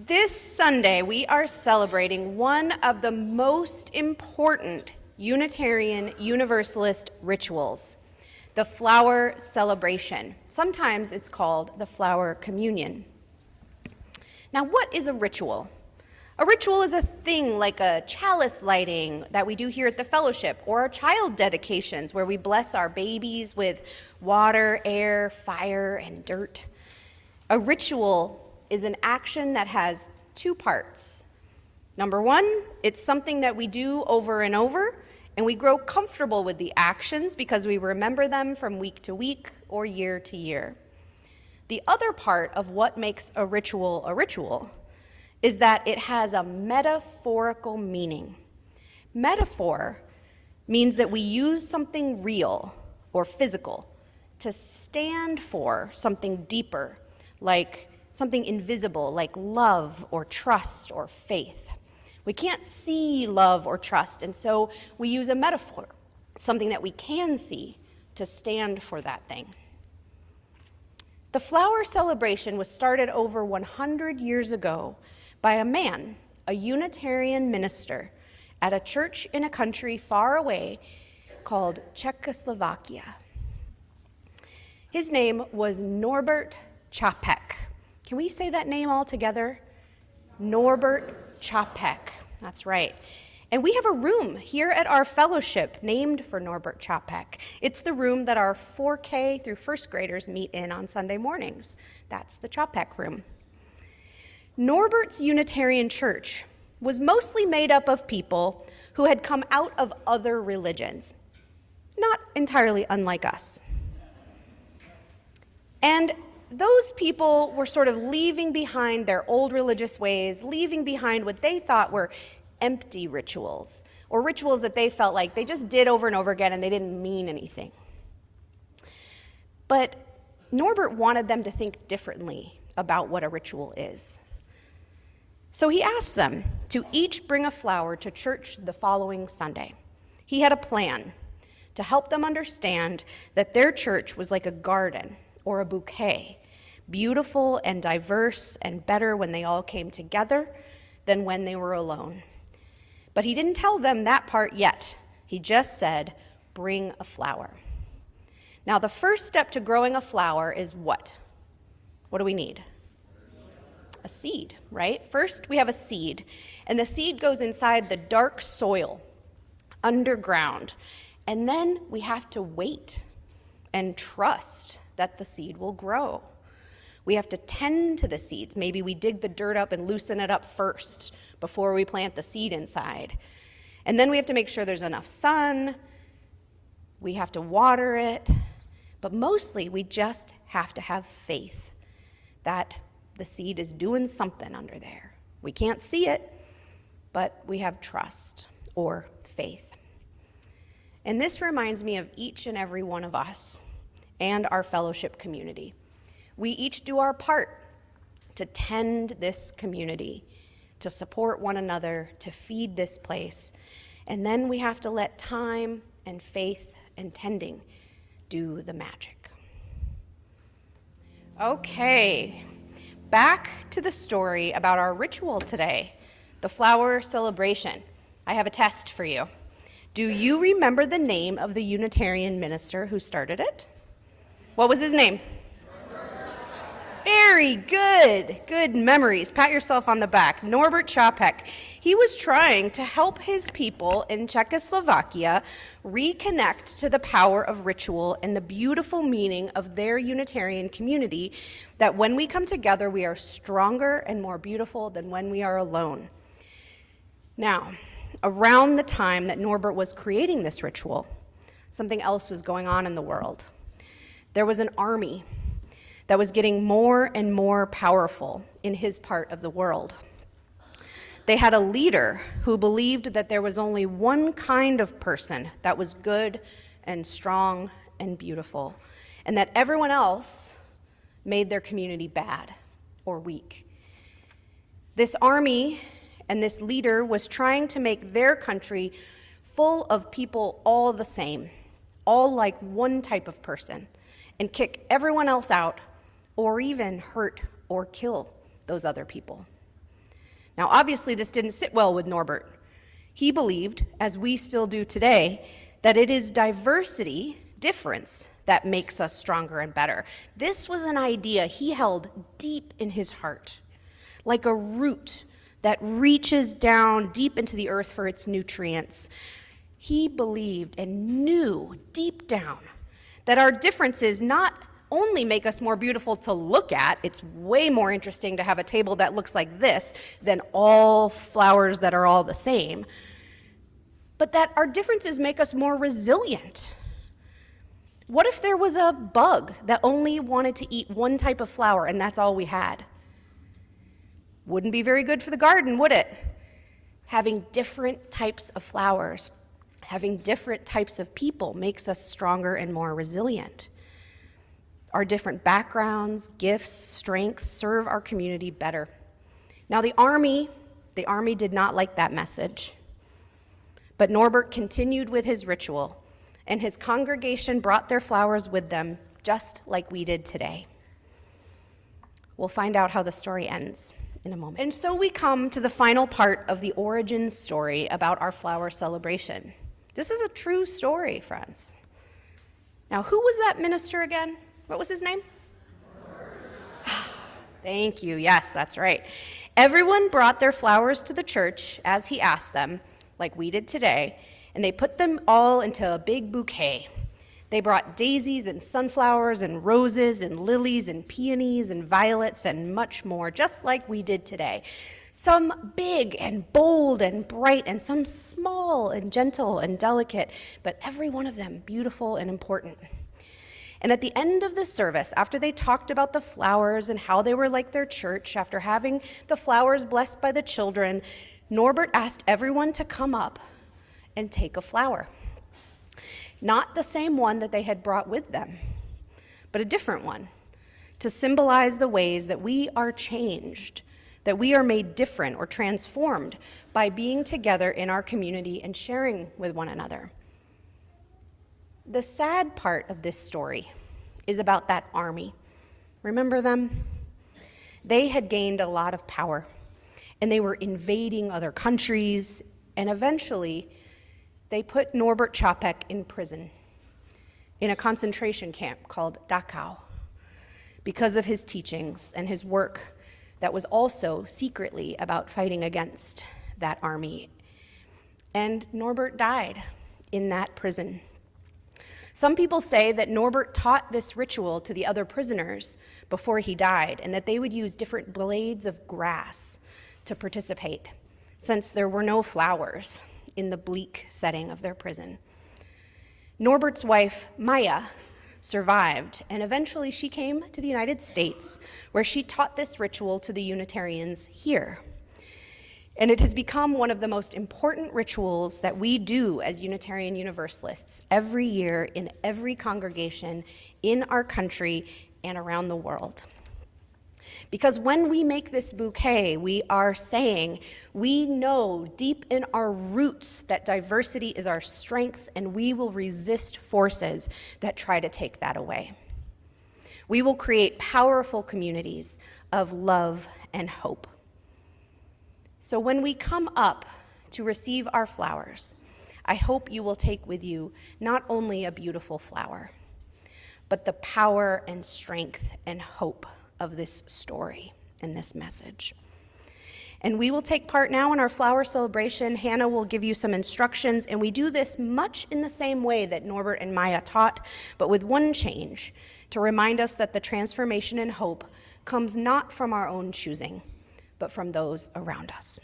This Sunday, we are celebrating one of the most important Unitarian Universalist rituals, the flower celebration. Sometimes it's called the flower communion. Now, what is a ritual? A ritual is a thing like a chalice lighting that we do here at the fellowship, or our child dedications where we bless our babies with water, air, fire, and dirt. A ritual is an action that has two parts. Number one, it's something that we do over and over, and we grow comfortable with the actions because we remember them from week to week or year to year. The other part of what makes a ritual is that it has a metaphorical meaning. Metaphor means that we use something real or physical to stand for something deeper, like something invisible, like love or trust or faith. We can't see love or trust, and so we use a metaphor, something that we can see, to stand for that thing. The flower celebration was started over 100 years ago by a man, a Unitarian minister, at a church in a country far away called Czechoslovakia. His name was Norbert Čapek. Can we say that name all together? Norbert Čapek. That's right. And we have a room here at our fellowship named for Norbert Čapek. It's the room that our 4K through first graders meet in on Sunday mornings. That's the Čapek room. Norbert's Unitarian church was mostly made up of people who had come out of other religions, not entirely unlike us. And those people were sort of leaving behind their old religious ways, leaving behind what they thought were empty rituals, or rituals that they felt like they just did over and over again and they didn't mean anything. But Norbert wanted them to think differently about what a ritual is. So he asked them to each bring a flower to church the following Sunday. He had a plan to help them understand that their church was like a garden or a bouquet, beautiful and diverse and better when they all came together than when they were alone. But he didn't tell them that part yet. He just said, bring a flower. Now, the first step to growing a flower is what? What do we need? A seed, right? First, we have a seed, and the seed goes inside the dark soil, underground, and then we have to wait and trust that the seed will grow. We have to tend to the seeds. Maybe we dig the dirt up and loosen it up first before we plant the seed inside. And then we have to make sure there's enough sun. We have to water it. But mostly, we just have to have faith that the seed is doing something under there. We can't see it, but we have trust or faith. And this reminds me of each and every one of us and our fellowship community. We each do our part to tend this community, to support one another, to feed this place. And then we have to let time and faith and tending do the magic. Okay, back to the story about our ritual today, the flower celebration. I have a test for you. Do you remember the name of the Unitarian minister who started it? What was his name? Very good. Good memories. Pat yourself on the back. Norbert Čapek. He was trying to help his people in Czechoslovakia reconnect to the power of ritual and the beautiful meaning of their Unitarian community, that when we come together, we are stronger and more beautiful than when we are alone. Now, around the time that Norbert was creating this ritual, something else was going on in the world. There was an army that was getting more and more powerful in his part of the world. They had a leader who believed that there was only one kind of person that was good and strong and beautiful, and that everyone else made their community bad or weak. This army and this leader was trying to make their country full of people all the same, all like one type of person, and kick everyone else out, or even hurt or kill those other people. Now, obviously, this didn't sit well with Norbert. He believed, as we still do today, that it is diversity, difference, that makes us stronger and better. This was an idea he held deep in his heart, like a root that reaches down deep into the earth for its nutrients. He believed and knew deep down that our differences not only make us more beautiful to look at, it's way more interesting to have a table that looks like this than all flowers that are all the same, but that our differences make us more resilient. What if there was a bug that only wanted to eat one type of flower and that's all we had? Wouldn't be very good for the garden, would it? Having different types of flowers, having different types of people makes us stronger and more resilient. Our different backgrounds, gifts, strengths serve our community better. Now the army did not like that message. But Norbert continued with his ritual, and his congregation brought their flowers with them, just like we did today. We'll find out how the story ends in a moment. And so we come to the final part of the origin story about our flower celebration. This is a true story, friends. Now, who was that minister again? What was his name? Thank you. Yes, that's right. Everyone brought their flowers to the church as he asked them, like we did today, and they put them all into a big bouquet. They brought daisies and sunflowers and roses and lilies and peonies and violets and much more, just like we did today. Some big and bold and bright, and some small and gentle and delicate, but every one of them beautiful and important. And at the end of the service, after they talked about the flowers and how they were like their church, after having the flowers blessed by the children, Norbert asked everyone to come up and take a flower. Not the same one that they had brought with them, but a different one, to symbolize the ways that we are changed, that we are made different or transformed by being together in our community and sharing with one another. The sad part of this story is about that army. Remember them? They had gained a lot of power, and they were invading other countries, and eventually they put Norbert Čapek in prison, in a concentration camp called Dachau, because of his teachings and his work that was also secretly about fighting against that army. And Norbert died in that prison. Some people say that Norbert taught this ritual to the other prisoners before he died, and that they would use different blades of grass to participate, since there were no flowers in the bleak setting of their prison. Norbert's wife, Maya, survived, and eventually she came to the United States, where she taught this ritual to the Unitarians here. And it has become one of the most important rituals that we do as Unitarian Universalists every year in every congregation in our country and around the world. Because when we make this bouquet, we are saying we know deep in our roots that diversity is our strength, and we will resist forces that try to take that away. We will create powerful communities of love and hope. So when we come up to receive our flowers, I hope you will take with you not only a beautiful flower, but the power and strength and hope of this story and this message. And we will take part now in our flower celebration. Hannah will give you some instructions, and we do this much in the same way that Norbert and Maya taught, but with one change, to remind us that the transformation and hope comes not from our own choosing, but from those around us.